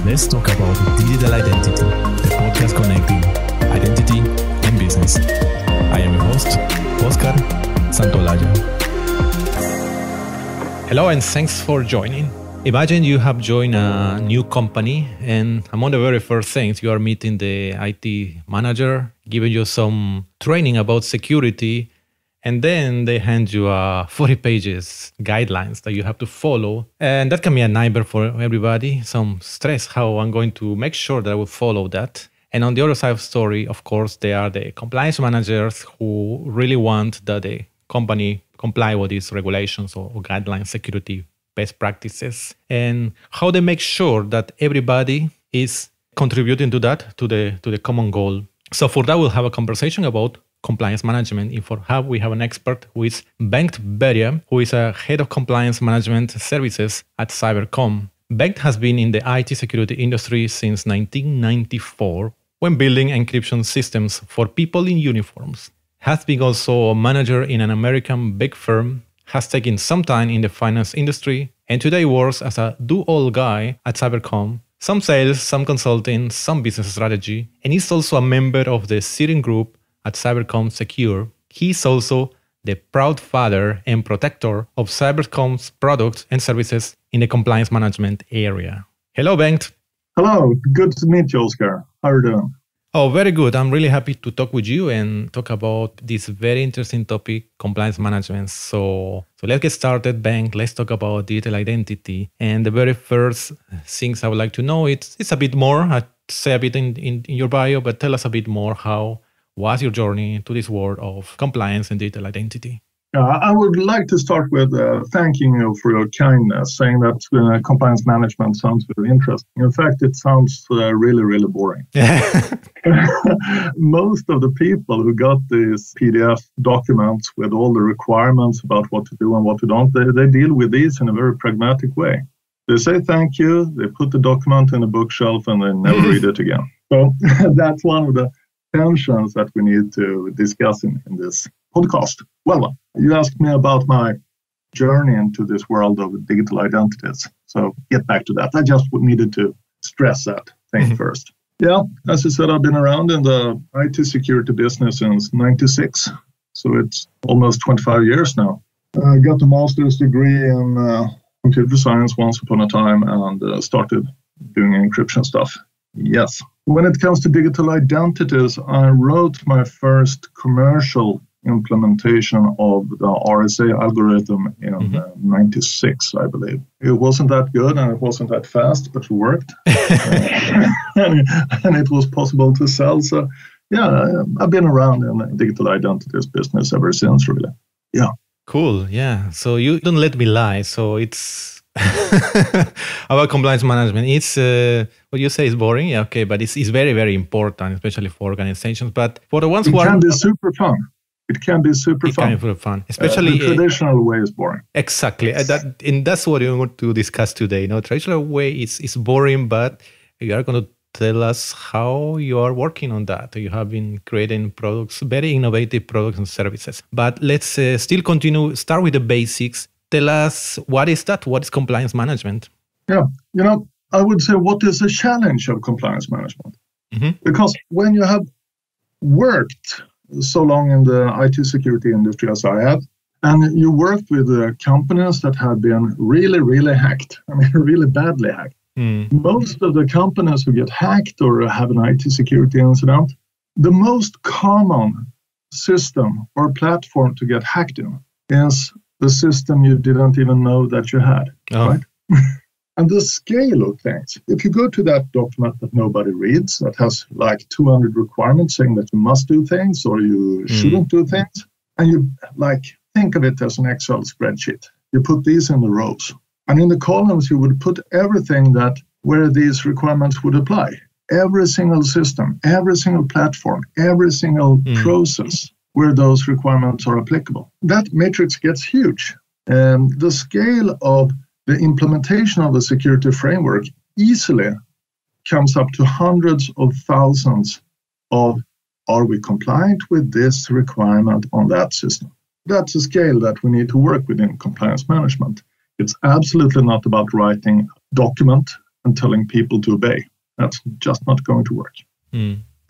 let's talk about digital identity, the podcast connecting identity and business. I am your host, Oscar Santolaya. Hello and thanks for joining. Imagine you have joined a new company and among the very first things you are meeting the IT manager, giving you some training about security, and then they hand you 40 pages guidelines that you have to follow. And that can be a nightmare for everybody, some stress, how I'm going to make sure that I will follow that. And on the other side of the story, of course, there are the compliance managers who really want that the company comply with these regulations or guidelines, security best practices, and how they make sure that everybody is contributing to that, to the common goal. So for that, we'll have a conversation about compliance management. And for how we have an expert who is Bengt, who is a head of compliance management services at Cybercom. Bengt has been in the IT security industry since 1994 when building encryption systems for people in uniforms. Has been also a manager in an American big firm, has taken some time in the finance industry, and today works as a do-all guy at Cybercom, some sales, some consulting, some business strategy, and is also a member of the steering group at Cybercom Secure. He's also the proud father and protector of Cybercom's products and services in the compliance management area. Hello, Bengt. Hello, good to meet you, Oscar. How are you doing? Oh, very good. I'm really happy to talk with you and talk about this very interesting topic, compliance management. So let's get started, Bengt. Let's talk about digital identity. And the very first things I would like to know, it's a bit more, I'd say a bit in your bio, but tell us a bit more, how was your journey to this world of compliance and digital identity? I would like to start with thanking you for your kindness, saying that compliance management sounds very interesting. In fact, it sounds really, really boring. Most of the people who got these PDF documents with all the requirements about what to do and what to don't, they deal with these in a very pragmatic way. They say thank you, they put the document in a bookshelf, and they never read it again. So that's one of the tensions that we need to discuss in this podcast. Well, you asked me about my journey into this world of digital identities. So get back to that. I just needed to stress that thing first. Yeah, as you said, I've been around in the IT security business since 96. So it's almost 25 years now. I got a master's degree in computer science once upon a time and started doing encryption stuff. Yes. When it comes to digital identities, I wrote my first commercial implementation of the RSA algorithm in 96, I believe. It wasn't that good and it wasn't that fast, but it worked. and it was possible to sell. So, yeah, I've been around in the digital identities business ever since, really. Yeah. Cool. Yeah. So you don't let me lie. So it's about compliance management. It's what you say is boring. Yeah, okay, but it's very, very important, especially for organizations. But for the ones who are... It can be super fun. It can be super fun. Especially the traditional way is boring. Exactly. That's what we want to discuss today. Traditional way is boring, but you are going to tell us how you are working on that. You have been creating products, very innovative products and services. But let's still continue. Start with the basics. Tell us, what is that? What is compliance management? Yeah, I would say, what is the challenge of compliance management? Because when you have worked so long in the IT security industry as I have, and you worked with companies that have been really, really hacked, really badly hacked. Most of the companies who get hacked or have an IT security incident, the most common system or platform to get hacked in is the system you didn't even know that you had, right? And the scale of things, if you go to that document that nobody reads, that has like 200 requirements saying that you must do things or you shouldn't do things, and you think of it as an Excel spreadsheet. You put these in the rows. And in the columns, you would put everything where these requirements would apply. Every single system, every single platform, every single process where those requirements are applicable. That matrix gets huge. And the scale of the implementation of the security framework easily comes up to hundreds of thousands of, are we compliant with this requirement on that system? That's a scale that we need to work with in compliance management. It's absolutely not about writing a document and telling people to obey. That's just not going to work.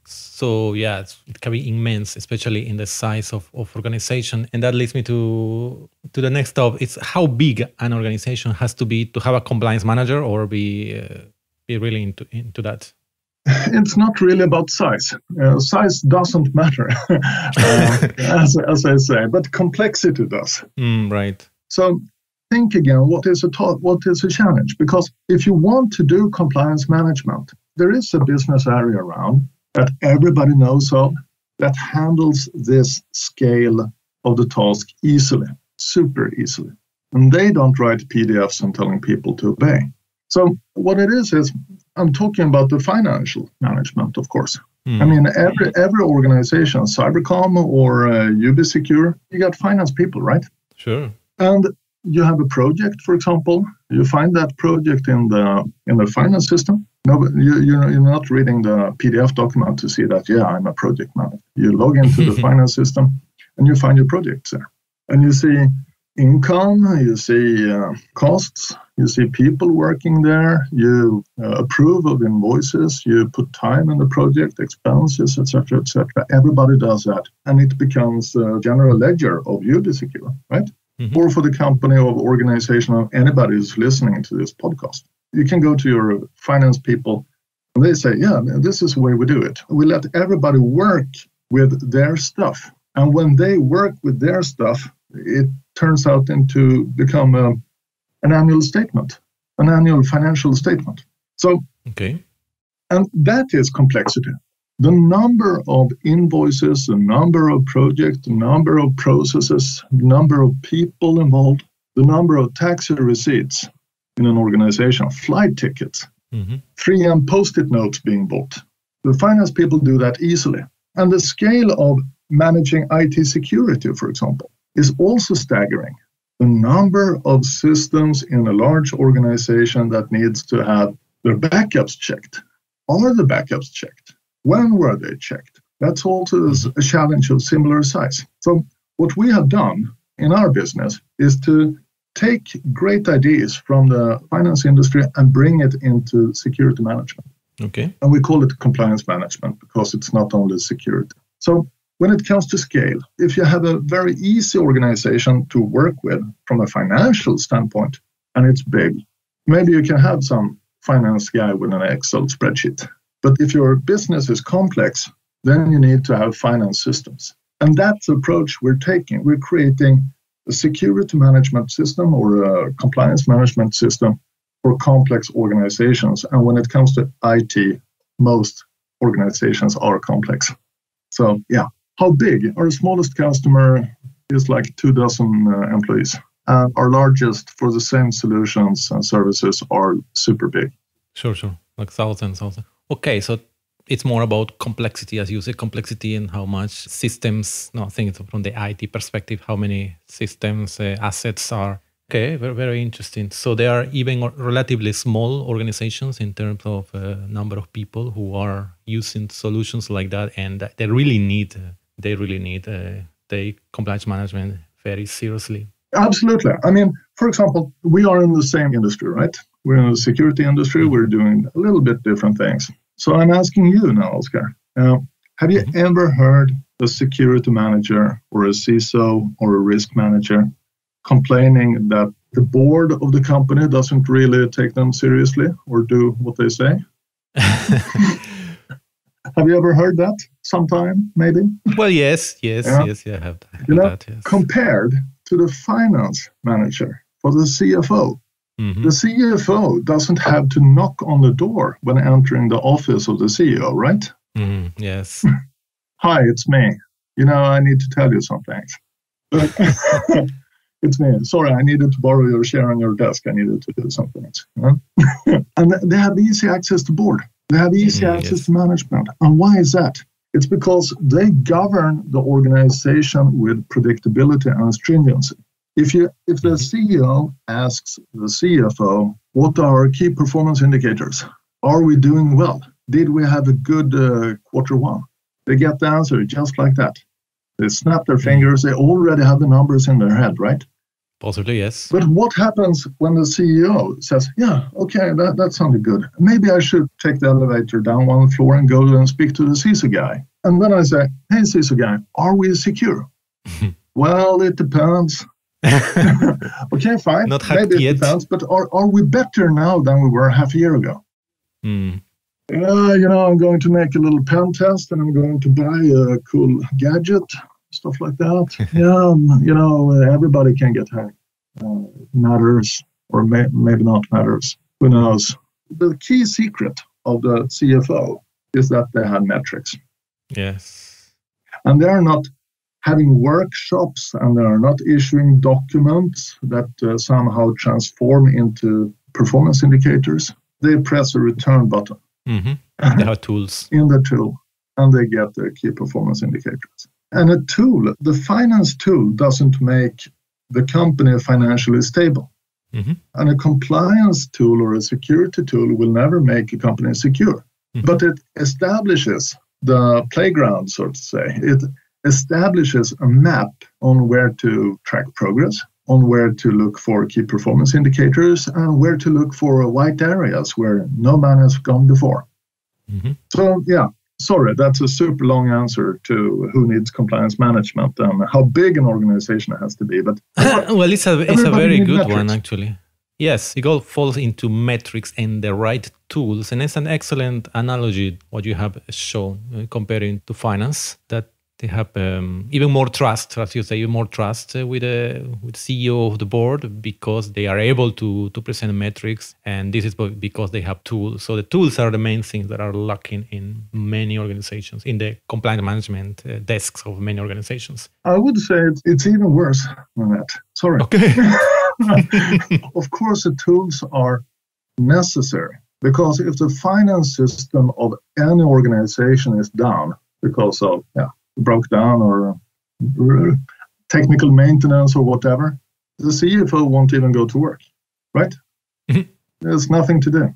So yeah, it can be immense, especially in the size of organization. And that leads me to the next stop. It's how big an organization has to be to have a compliance manager, or be really into that. It's not really about size. Size doesn't matter, as I say, but complexity does. Right. So think again, what is a challenge? Because if you want to do compliance management, there is a business area around that everybody knows of that handles this scale of the task easily, super easily. And they don't write PDFs and telling people to obey. So what it is I'm talking about the financial management, of course. I mean, every organization, Cybercom or UB Secure, you got finance people, right? Sure. And you have a project, for example. You find that project in the finance system. No, you're not reading the PDF document to see that, yeah, I'm a project manager. You log into the finance system and you find your projects there. And you see income, you see costs, you see people working there, you approve of invoices, you put time in the project, expenses, etc., etc. Everybody does that. And it becomes a general ledger of UB Secure, right? Or for the company or organization of anybody who's listening to this podcast. You can go to your finance people and they say, yeah, this is the way we do it. We let everybody work with their stuff. And when they work with their stuff, it turns out into become an annual statement, an annual financial statement. So, okay. And that is complexity. The number of invoices, the number of projects, the number of processes, the number of people involved, the number of taxi receipts in an organization, flight tickets, 3M Post-it notes being bought. The finance people do that easily. And the scale of managing IT security, for example, is also staggering. The number of systems in a large organization that needs to have their backups checked. Are the backups checked? When were they checked? That's also a challenge of similar size. So what we have done in our business is to take great ideas from the finance industry and bring it into security management. Okay. And we call it compliance management because it's not only security. So when it comes to scale, if you have a very easy organization to work with from a financial standpoint, and it's big, maybe you can have some finance guy with an Excel spreadsheet. But if your business is complex, then you need to have finance systems. And that's the approach we're taking. We're creating a security management system or a compliance management system for complex organizations. And when it comes to IT, most organizations are complex. So, yeah. How big? Our smallest customer is like 24 employees. And our largest for the same solutions and services are super big. Sure. Like thousands. Okay, so it's more about complexity, as you say, complexity and how much systems, I think it's from the IT perspective, how many systems, assets are. Okay, very, very interesting. So they are even relatively small organizations in terms of number of people who are using solutions like that, and they really need the compliance management very seriously. Absolutely. I mean, for example, we are in the same industry, right? We're in the security industry. We're doing a little bit different things. So I'm asking you now, Oscar, have you ever heard a security manager or a CISO or a risk manager complaining that the board of the company doesn't really take them seriously or do what they say? Have you ever heard that sometime, maybe? Well, yes, I have that. Yes. Compared to the finance manager for the CFO, the CFO doesn't have to knock on the door when entering the office of the CEO, right? Yes. Hi, it's me. I need to tell you some things. It's me. Sorry, I needed to borrow your chair on your desk. I needed to do something else. And they have easy access to board. They have easy access to management. And why is that? It's because they govern the organization with predictability and stringency. If the CEO asks the CFO, what are our key performance indicators? Are we doing well? Did we have a good quarter one? They get the answer just like that. They snap their fingers. They already have the numbers in their head, right? Possibly, yes. But what happens when the CEO says, yeah, okay, that sounded good. Maybe I should take the elevator down one floor and go and speak to the CISO guy. And then I say, hey, CISO guy, are we secure? Well, it depends. Okay, fine. Maybe it depends, but are we better now than we were half a year ago? I'm going to make a little pen test and I'm going to buy a cool gadget. Stuff like that. Everybody can get hacked. Matters, or maybe not matters. Who knows? The key secret of the CFO is that they have metrics. Yes. And they are not having workshops and they are not issuing documents that somehow transform into performance indicators. They press a return button. Mm-hmm. They have tools. In the tool, and they get their key performance indicators. And a tool, the finance tool, doesn't make the company financially stable. Mm-hmm. And a compliance tool or a security tool will never make a company secure. Mm-hmm. But it establishes the playground, so to say. It establishes a map on where to track progress, on where to look for key performance indicators, and where to look for white areas where no man has gone before. Mm-hmm. So, yeah. Sorry, that's a super long answer to who needs compliance management and how big an organization it has to be. But well, it's a very good metrics. One, actually. Yes, it all falls into metrics and the right tools. And it's an excellent analogy, what you have shown, comparing to finance, that they have even more trust, as you say, more trust with CEO of the board because they are able to present metrics. And this is because they have tools. So the tools are the main things that are lacking in many organizations, in the compliance management desks of many organizations. I would say it's even worse than that. Sorry. Okay. Of course, the tools are necessary because if the finance system of any organization is down because of, broke down or technical maintenance or whatever, the CFO won't even go to work, right? Mm-hmm. There's nothing to do.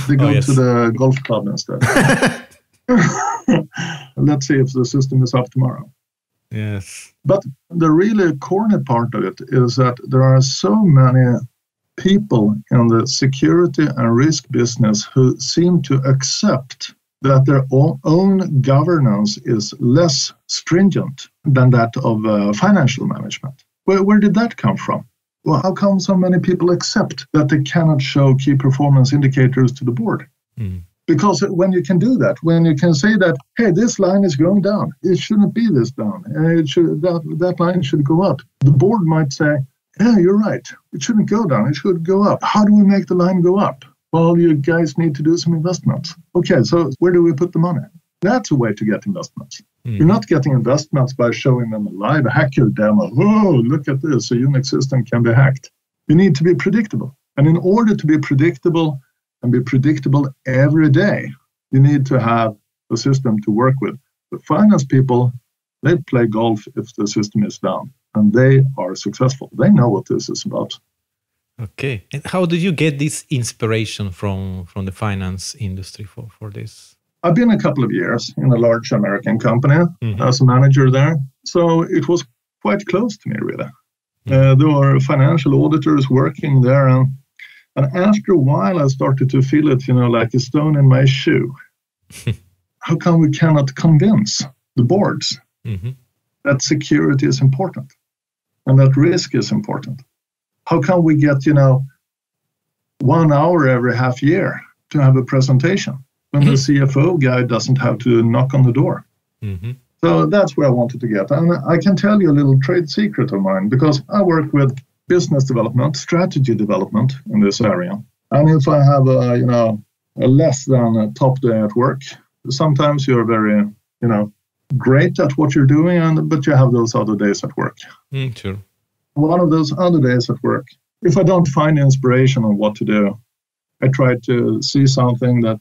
They go to the golf club instead. Let's see if the system is up tomorrow. Yes. But the really corny part of it is that there are so many people in the security and risk business who seem to accept that their own governance is less stringent than that of financial management. Where did that come from? Well, how come so many people accept that they cannot show key performance indicators to the board? Mm. Because when you can do that, when you can say that, hey, this line is going down, it shouldn't be this down, that line should go up. The board might say, yeah, you're right, it shouldn't go down, it should go up. How do we make the line go up? Well, you guys need to do some investments. Okay, so where do we put the money? That's a way to get investments. Mm. You're not getting investments by showing them a live hacker demo. Oh, look at this, a Unix system can be hacked. You need to be predictable. And in order to be predictable and be predictable every day, you need to have a system to work with. The finance people, they play golf if the system is down, and they are successful. They know what this is about. Okay. And how did you get this inspiration from the finance industry for this? I've been a couple of years in a large American company as a manager there. So it was quite close to me, really. There were financial auditors working there. And after a while, I started to feel it, like a stone in my shoe. How come we cannot convince the boards that security is important and that risk is important? How come we get, 1 hour every half year to have a presentation when the CFO guy doesn't have to knock on the door? Mm-hmm. So that's where I wanted to get. And I can tell you a little trade secret of mine because I work with business development, strategy development in this area. And if I have a less than a top day at work, sometimes you're very, great at what you're doing, but you have those other days at work. Sure. One of those other days at work, if I don't find inspiration on what to do, I try to see something that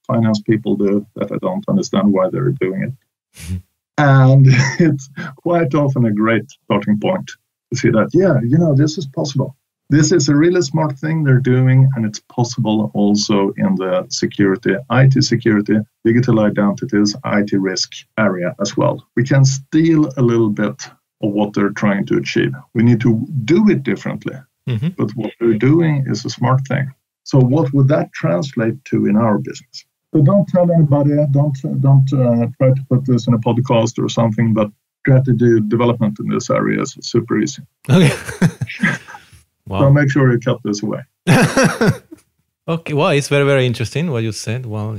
finance people do that I don't understand why they're doing it. Mm-hmm. And it's quite often a great starting point to see that, this is possible. This is a really smart thing they're doing, and it's possible also in the security, IT security, digital identities, IT risk area as well. We can steal a little bit of what they're trying to achieve. We need to do it differently, but what they're doing is a smart thing. So what would that translate to in our business? So don't tell anybody, don't try to put this in a podcast or something, but strategy development in this area is super easy. Okay. Wow. So make sure you cut this away. Okay, well, it's very, very interesting what you said. Well,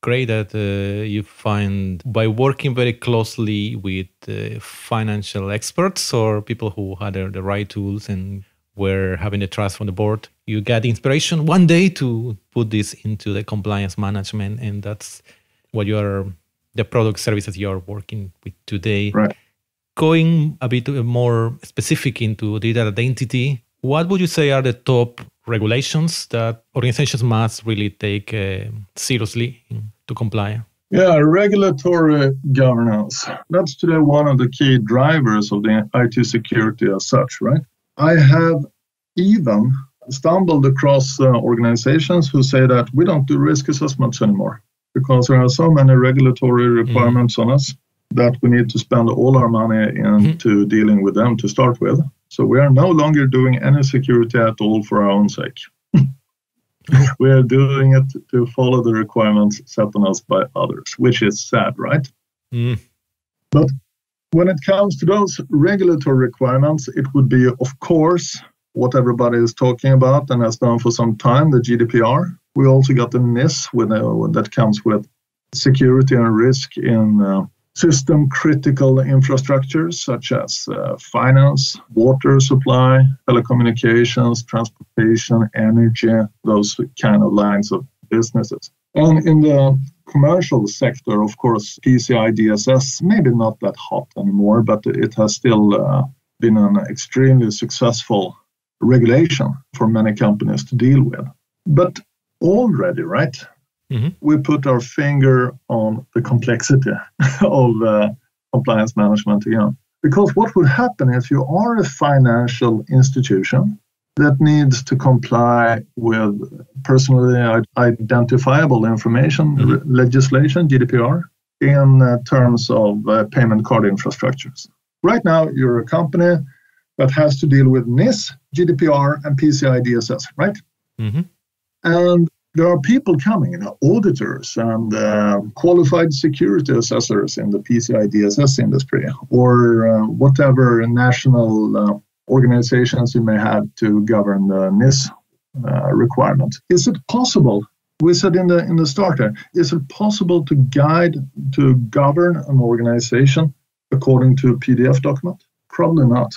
great that you find by working very closely with financial experts or people who had the right tools and were having the trust from the board, you get inspiration one day to put this into the compliance management. And that's what the product services you're working with today. Right. Going a bit more specific into data identity, what would you say are the top regulations that organizations must really take seriously to comply? Yeah, regulatory governance. That's today one of the key drivers of the IT security as such, right? I have even stumbled across organizations who say that we don't do risk assessments anymore because there are so many regulatory requirements on us that we need to spend all our money into dealing with them to start with. So we are no longer doing any security at all for our own sake. We are doing it to follow the requirements set on us by others, which is sad, right? But when it comes to those regulatory requirements, it would be, of course, what everybody is talking about and has done for some time, the GDPR. We also got the NIS that comes with security and risk in system critical infrastructures such as finance, water supply, telecommunications, transportation, energy, those kind of lines of businesses. And in the commercial sector, of course, PCI DSS, maybe not that hot anymore, but it has still been an extremely successful regulation for many companies to deal with. But already, right? We put our finger on the complexity of compliance management again. Because what would happen if you are a financial institution that needs to comply with personally identifiable information legislation, GDPR, in terms of payment card infrastructures? Right now, you're a company that has to deal with NIS, GDPR, and PCI DSS, right? And there are people coming, auditors and qualified security assessors in the PCI DSS industry, or whatever national organizations you may have to govern the NIS requirements. Is it possible? We said in the starter, is it possible to govern an organization according to a PDF document? Probably not.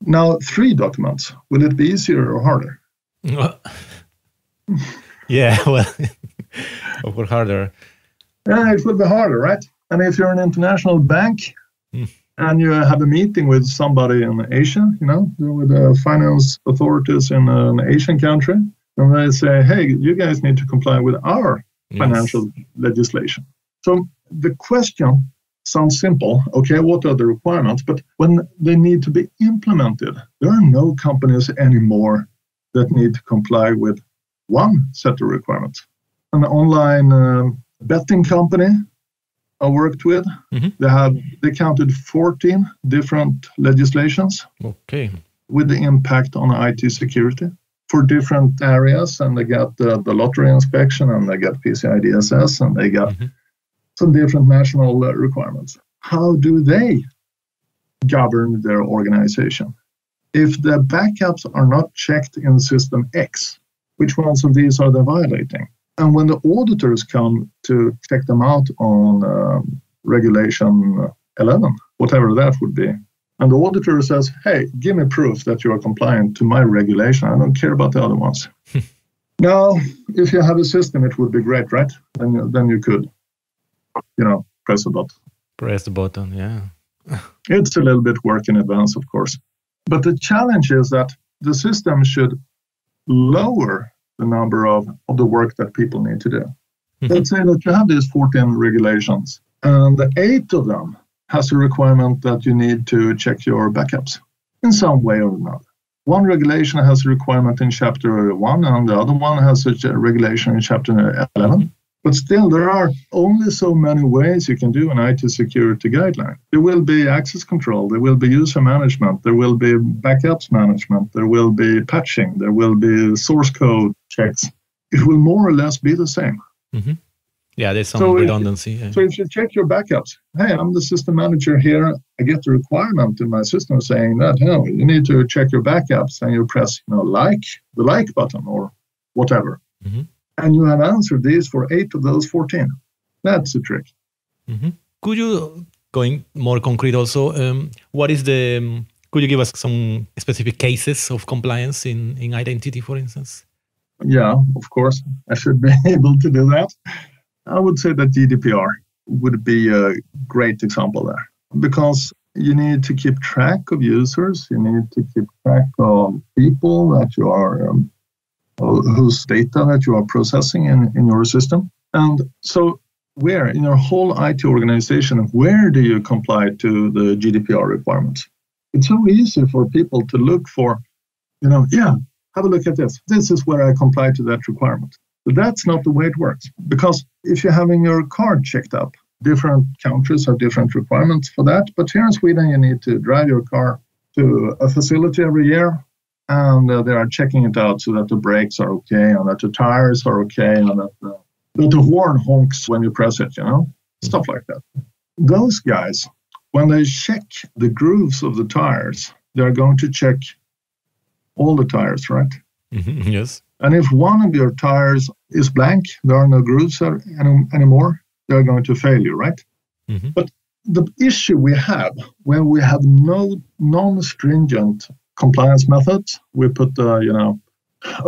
Now, 3 documents, will it be easier or harder? Yeah, well, or harder. Yeah, it will be harder, right? And if you're an international bank and you have a meeting with somebody in Asia, with the finance authorities in an Asian country, and they say, hey, you guys need to comply with our financial legislation. So the question sounds simple. Okay, what are the requirements? But when they need to be implemented, there are no companies anymore that need to comply with one set of requirements. An online betting company I worked with, they counted 14 different legislations with the impact on IT security for different areas. And they got the lottery inspection, and they got PCI DSS, and they got some different national requirements. How do they govern their organization? If the backups are not checked in system X, which ones of these are they violating? And when the auditors come to check them out on regulation 11, whatever that would be, and the auditor says, hey, give me proof that you are compliant to my regulation. I don't care about the other ones. Now, if you have a system, it would be great, right? Then you could, press a button. Press the button, yeah. It's a little bit work in advance, of course. But the challenge is that the system should lower the number of the work that people need to do. Let's say that you have these 14 regulations, and 8 of them has a requirement that you need to check your backups in some way or another. One regulation has a requirement in Chapter 1, and the other one has a regulation in Chapter 11. But still, there are only so many ways you can do an IT security guideline. There will be access control, there will be user management, there will be backups management, there will be patching, there will be source code checks. It will more or less be the same. Mm-hmm. Yeah, there's some redundancy. So if you check your backups, hey, I'm the system manager here. I get the requirement in my system saying that, you need to check your backups, and you press, the like button or whatever. Mm-hmm. And you have answered these for 8 of those 14. That's the trick. Mm-hmm. Could you, going more concrete also, could you give us some specific cases of compliance in identity, for instance? Yeah, of course. I should be able to do that. I would say that GDPR would be a great example there, because you need to keep track of users. You need to keep track of people that you are, whose data that you are processing in your system. And so where, in your whole IT organization, where do you comply to the GDPR requirements? It's so easy for people to look for, have a look at this. This is where I comply to that requirement. But that's not the way it works. Because if you're having your card checked up, different countries have different requirements for that. But here in Sweden, you need to drive your car to a facility every year, and they are checking it out so that the brakes are okay, and that the tires are okay, and that the horn honks when you press it, stuff like that. Those guys, when they check the grooves of the tires, they're going to check all the tires, right? Mm-hmm. Yes. And if one of your tires is blank, there are no grooves anymore, they're going to fail you, right? Mm-hmm. But the issue we have when we have no non-stringent compliance methods, we put a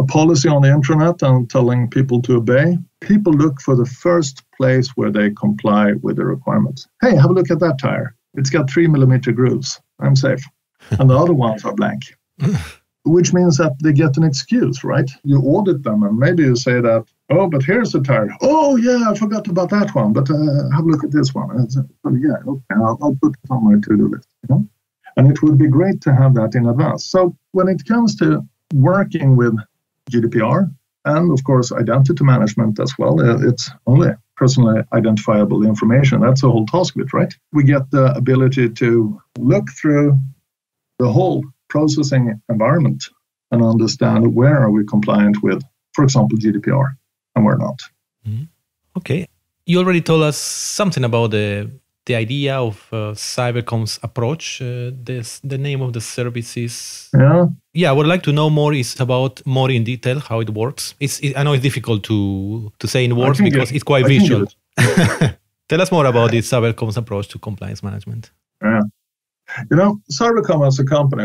policy on the internet and telling people to obey. People look for the first place where they comply with the requirements. Hey, have a look at that tire. It's got 3 millimeter grooves. I'm safe. And the other ones are blank. Which means that they get an excuse, right? You audit them and maybe you say that, oh, but here's the tire. Oh, yeah, I forgot about that one, but have a look at this one. And say, oh, yeah, okay, I'll put it on my to-do list. And it would be great to have that in advance. So when it comes to working with GDPR and, of course, identity management as well, it's only personally identifiable information. That's the whole task of it, right? We get the ability to look through the whole processing environment and understand where are we compliant with, for example, GDPR, and where not. Mm-hmm. Okay. You already told us something about the idea of Cybercom's approach. The name of the service is... Yeah, I would like to know more more in detail how it works. I know it's difficult to say in words because it's quite visual. Tell us more about this Cybercom's approach to compliance management. Yeah. Cybercom as a company,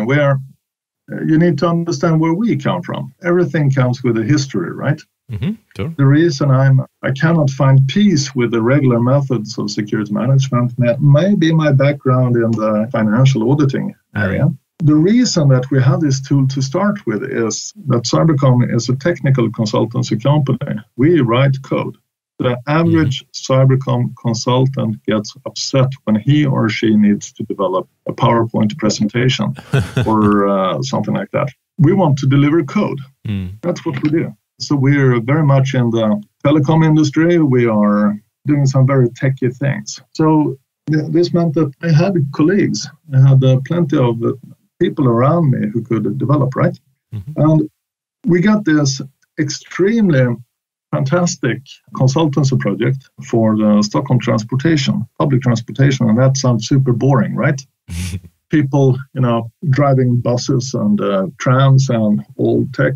you need to understand where we come from. Everything comes with a history, right? Mm-hmm, sure. The reason I cannot find peace with the regular methods of security management may be my background in the financial auditing area. The reason that we have this tool to start with is that Cybercom is a technical consultancy company. We write code. The average Cybercom consultant gets upset when he or she needs to develop a PowerPoint presentation or something like that. We want to deliver code. That's what we do. So we're very much in the telecom industry. We are doing some very techy things. So this meant that I had colleagues. I had plenty of people around me who could develop, right? Mm-hmm. And we got this extremely fantastic consultancy project for the Stockholm public transportation, and that sounds super boring, right? People, driving buses and trams and old tech,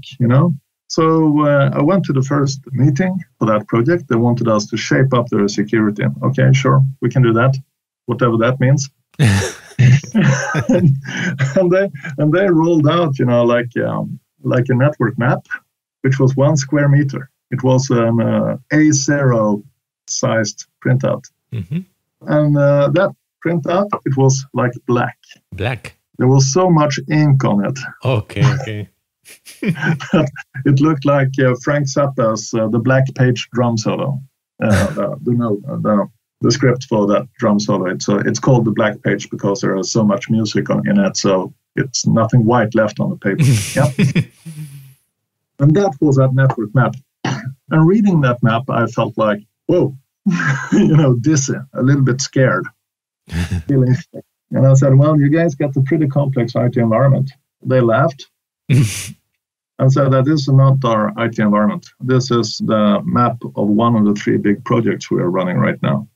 So I went to the first meeting for that project. They wanted us to shape up their security. Okay, sure, we can do that, whatever that means. and they rolled out, like a network map, which was 1 square meter. It was an A0 sized printout. Mm-hmm. And that printout, it was like black. Black? There was so much ink on it. Okay. It looked like Frank Zappa's The Black Page drum solo. The script for that drum solo. It's called The Black Page because there is so much music in it, so it's nothing white left on the paper. Yeah. And that was that network map. And reading that map, I felt like, whoa, dizzy, a little bit scared, feeling sick. And I said, well, you guys got a pretty complex IT environment. They laughed and said that this is not our IT environment. This is the map of one of the 3 big projects we are running right now.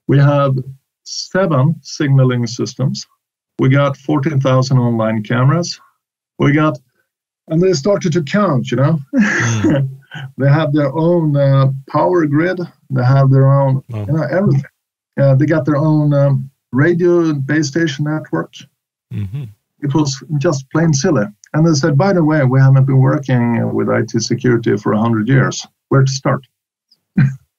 We have 7 signaling systems. We got 14,000 online cameras. And they started to count, They have their own power grid. They have their own, everything. They got their own radio base station network. Mm-hmm. It was just plain silly. And they said, by the way, we haven't been working with IT security for 100 years. Where to start?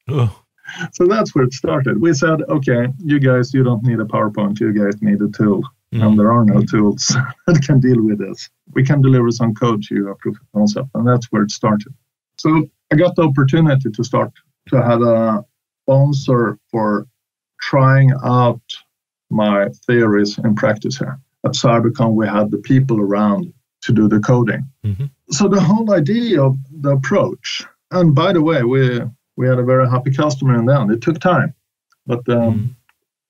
So that's where it started. We said, okay, you don't need a PowerPoint. You guys need a tool. Mm-hmm. And there are no tools that can deal with this. We can deliver some code to you, a proof of concept. And that's where it started. So I got the opportunity to start to have a sponsor for trying out my theories in practice here. At Cybercom, we had the people around to do the coding. Mm-hmm. So the whole idea of the approach, and by the way, we had a very happy customer in the end. It took time, but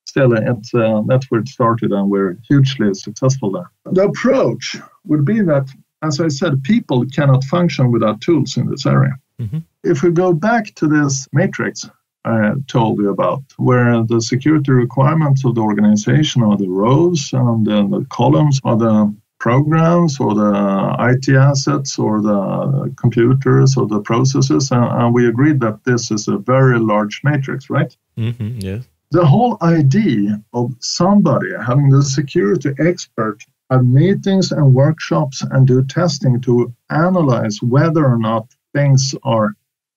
still, that's where it started, and we're hugely successful there. The approach would be that, as I said, people cannot function without tools in this area. Mm-hmm. If we go back to this matrix I told you about, where the security requirements of the organization are the rows and the columns are the programs or the IT assets or the computers or the processes, and we agreed that this is a very large matrix, right? Mm-hmm, yes. The whole idea of somebody having the security expert have meetings and workshops and do testing to analyze whether or not things are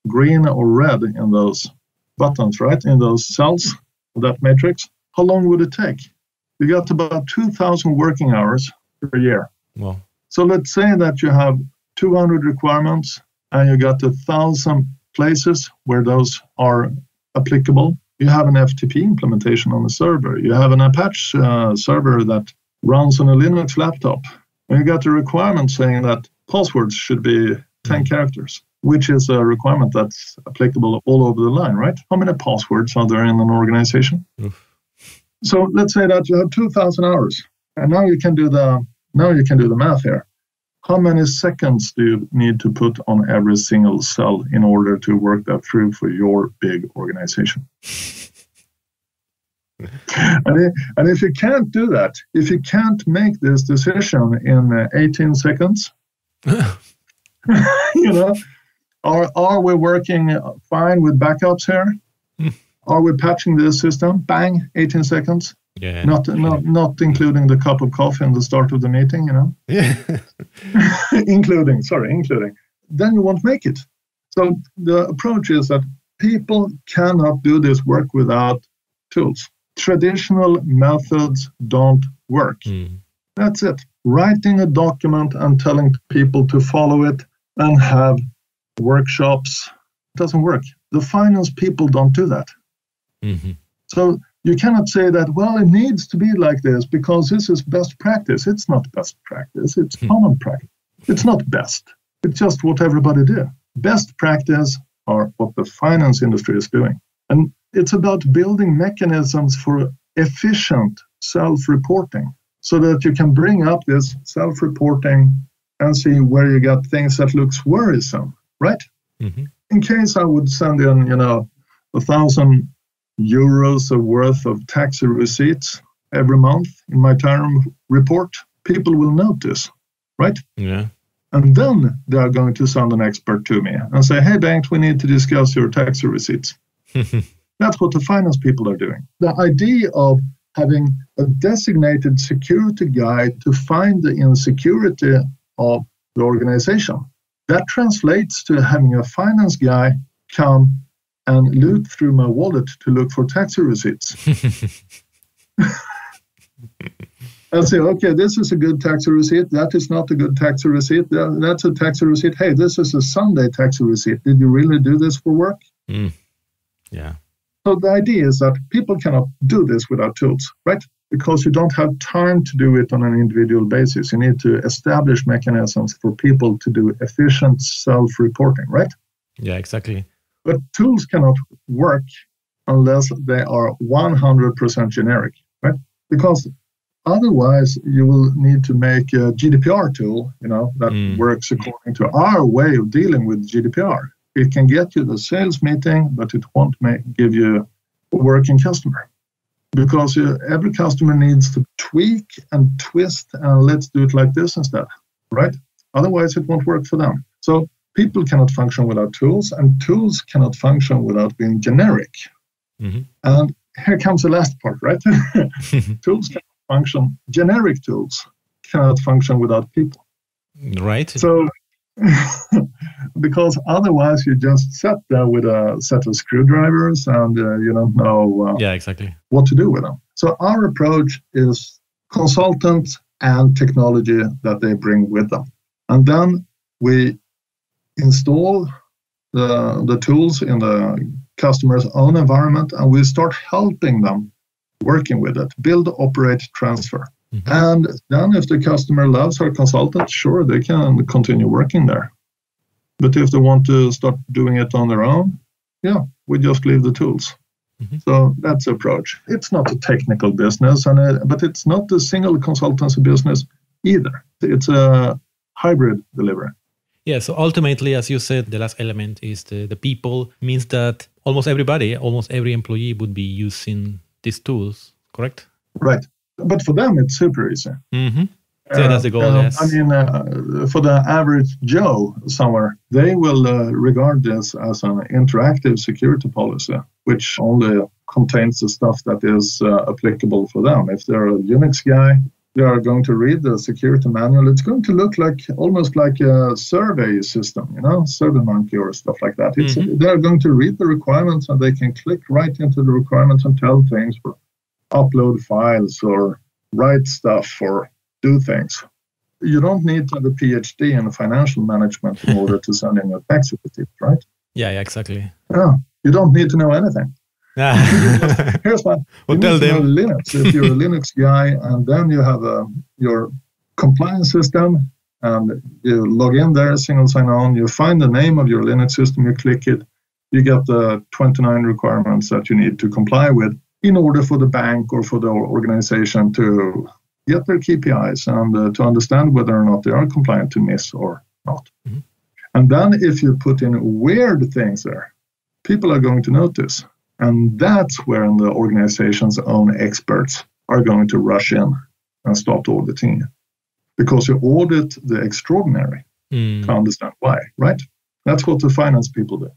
green or red in those buttons, right? In those cells of that matrix. How long would it take? You got about 2,000 working hours per year. Wow. So let's say that you have 200 requirements and you got 1,000 places where those are applicable. You have an FTP implementation on the server. You have an Apache server that runs on a Linux laptop. And you got a requirement saying that passwords should be 10 characters, which is a requirement that's applicable all over the line, right? How many passwords are there in an organization? Oof. So let's say that you have 2,000 hours, and now you can do the math here. How many seconds do you need to put on every single cell in order to work that through for your big organization? And if you can't do that, if you can't make this decision in 18 seconds, are we working fine with backups here? Are we patching the system? Bang, 18 seconds. Yeah. Not including the cup of coffee in the start of the meeting, Yeah. including. Then you won't make it. So the approach is that people cannot do this work without tools. Traditional methods don't work. That's it. Writing a document and telling people to follow it and have workshops doesn't work. The finance people don't do that. Mm-hmm. So you cannot say that, well, it needs to be like this because this is best practice. It's not best practice. It's common practice. It's not best. It's just what everybody do. Best practice are what the finance industry is doing. And it's about building mechanisms for efficient self-reporting so that you can bring up this self-reporting and see where you got things that looks worrisome, right? Mm-hmm. In case I would send in, 1,000 euros worth of taxi receipts every month in my term report, people will notice, right? Yeah. And then they are going to send an expert to me and say, hey, Bengt, we need to discuss your taxi receipts. That's what the finance people are doing. The idea of having a designated security guy to find the insecurity of the organization, that translates to having a finance guy come and look through my wallet to look for taxi receipts. And say, okay, this is a good taxi receipt. That is not a good taxi receipt. That's a taxi receipt. Hey, this is a Sunday taxi receipt. Did you really do this for work? Yeah. So the idea is that people cannot do this without tools, right? Because you don't have time to do it on an individual basis. You need to establish mechanisms for people to do efficient self-reporting, right? Yeah, exactly. But tools cannot work unless they are 100% generic, right? Because otherwise you will need to make a GDPR tool, that works according to our way of dealing with GDPR. It can get you the sales meeting, but it won't give you a working customer. Because every customer needs to tweak and twist and let's do it like this instead, right? Otherwise it won't work for them. So people cannot function without tools, and tools cannot function without being generic. Mm-hmm. And here comes the last part, right? Tools cannot function, generic tools cannot function without people. Right. So, because otherwise you just sat there with a set of screwdrivers and you don't know exactly what to do with them. So our approach is consultants and technology that they bring with them. And then we install the tools in the customer's own environment, and we start helping them working with it, build, operate, transfer. Mm-hmm. And then if the customer loves our consultant, sure, they can continue working there. But if they want to start doing it on their own, we just leave the tools. Mm-hmm. So that's the approach. It's not a technical business, but it's not a single consultancy business either. It's a hybrid delivery. Yeah, so ultimately, as you said, the last element is the people, means that almost every employee would be using these tools, correct? Right. But for them, it's super easy. Mm-hmm. Yeah, that's the goal, yes. I mean, for the average Joe somewhere, they will regard this as an interactive security policy, which only contains the stuff that is applicable for them. If they're a Linux guy, they are going to read the security manual. It's going to look almost like a survey system, SurveyMonkey or stuff like that. They're going to read the requirements and they can click right into the requirements and tell things, or upload files or write stuff or do things. You don't need to have a PhD in financial management in order to send in a tax certificate, right? Yeah, exactly. Yeah, you don't need to know anything. Here's what you need to know Linux. If you're a Linux guy and then you have your compliance system and you log in there, single sign-on, you find the name of your Linux system, you click it, you get the 29 requirements that you need to comply with in order for the bank or for the organization to get their KPIs and to understand whether or not they are compliant to NIS or not. Mm-hmm. And then if you put in weird things there, people are going to notice. And that's where the organization's own experts are going to rush in and start auditing you. Because you audit the extraordinary to understand why, right? That's what the finance people do.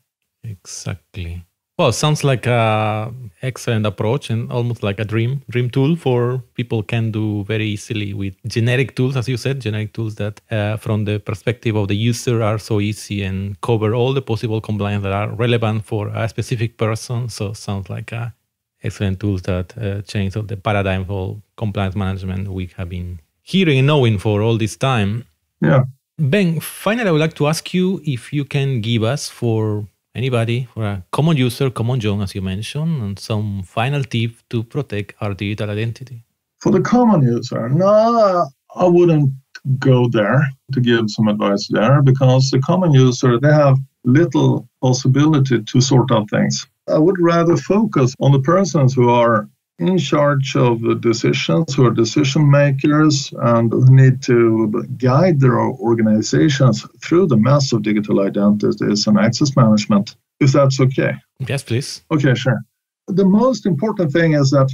Exactly. Well, sounds like an excellent approach and almost like a dream tool for people can do very easily with generic tools, as you said, generic tools that from the perspective of the user are so easy and cover all the possible compliance that are relevant for a specific person. So sounds like excellent tools that change the paradigm for compliance management we have been hearing and knowing for all this time. Yeah. Ben, finally, I would like to ask you if you can give us for anybody, for a common user, common John, as you mentioned, and some final tip to protect our digital identity. For the common user, no, I wouldn't go there to give some advice there because the common user, they have little possibility to sort out things. I would rather focus on the persons who are in charge of the decisions, who are decision makers and who need to guide their organizations through the mess of digital identities and access management, if that's okay. Yes, please. Okay, sure. The most important thing is that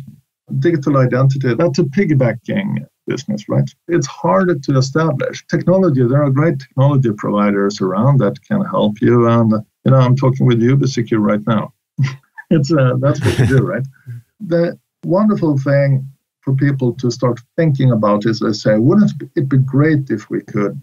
digital identity, that's a piggybacking business, right? It's harder to establish. Technology, there are great technology providers around that can help you. And, I'm talking with UbiSecure right now. That's what you do, right? The wonderful thing for people to start thinking about is they say, wouldn't it be great if we could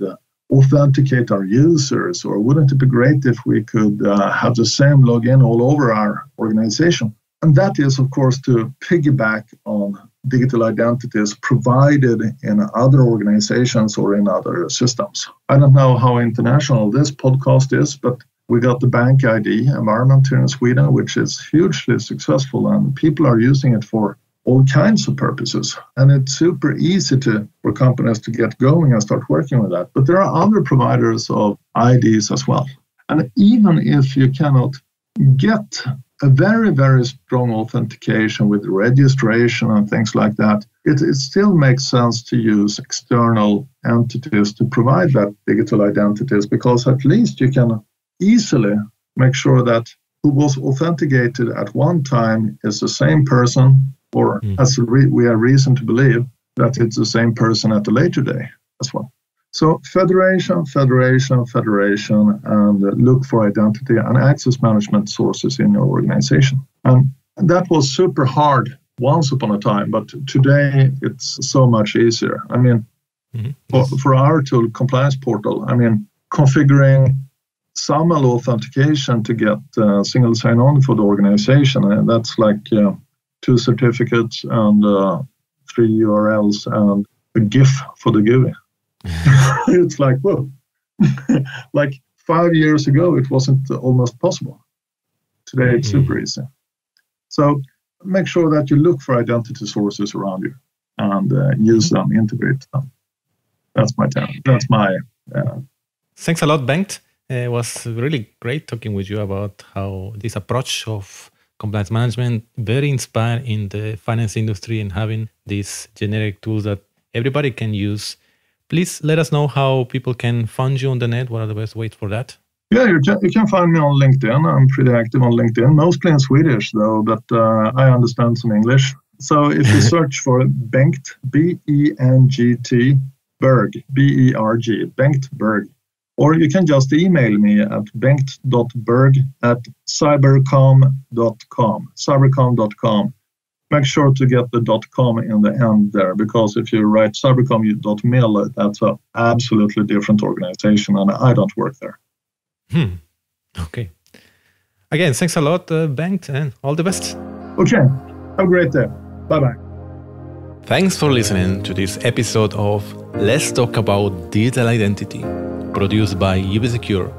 authenticate our users, or wouldn't it be great if we could have the same login all over our organization? And that is, of course, to piggyback on digital identities provided in other organizations or in other systems. I don't know how international this podcast is, but we got the bank ID environment here in Sweden, which is hugely successful, and people are using it for all kinds of purposes. And it's super easy for companies to get going and start working with that. But there are other providers of IDs as well. And even if you cannot get a very, very strong authentication with registration and things like that, it still makes sense to use external entities to provide that digital identities, because at least you can easily make sure that who was authenticated at one time is the same person, or we have reason to believe that it's the same person at a later day as well. So federation, and look for identity and access management sources in your organization. And that was super hard once upon a time, but today it's so much easier. I mean, for our tool, Compliance Portal, I mean, configuring SAML authentication to get single sign-on for the organization, and that's like 2 certificates and 3 URLs and a GIF for the GUI. It's like, whoa. Like 5 years ago, it wasn't almost possible. Today, it's super easy. So make sure that you look for identity sources around you and use them, integrate them. That's my time. That's my... Thanks a lot, Bengt. It was really great talking with you about how this approach of compliance management very inspired in the finance industry, and having these generic tools that everybody can use. Please let us know how people can find you on the net. What are the best ways for that? Yeah, you can find me on LinkedIn. I'm pretty active on LinkedIn, mostly in Swedish though, but I understand some English. So if you search for Bengt, B-E-N-G-T, Berg, B-E-R-G, Bengt Berg. Or you can just email me at bengt.berg@cybercom.com, cybercom.com. Make sure to get the .com in the end there, because if you write cybercom.mil, that's an absolutely different organization, and I don't work there. Okay. Again, thanks a lot, Bengt, and all the best. Okay. Have a great day. Bye-bye. Thanks for listening to this episode of Let's Talk About Digital Identity, produced by UBSecure.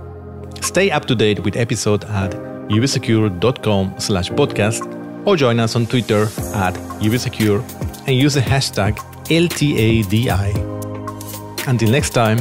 Stay up to date with episodes at ubsecure.com/podcast, or join us on Twitter at UBSecure and use the hashtag LTADI. Until next time,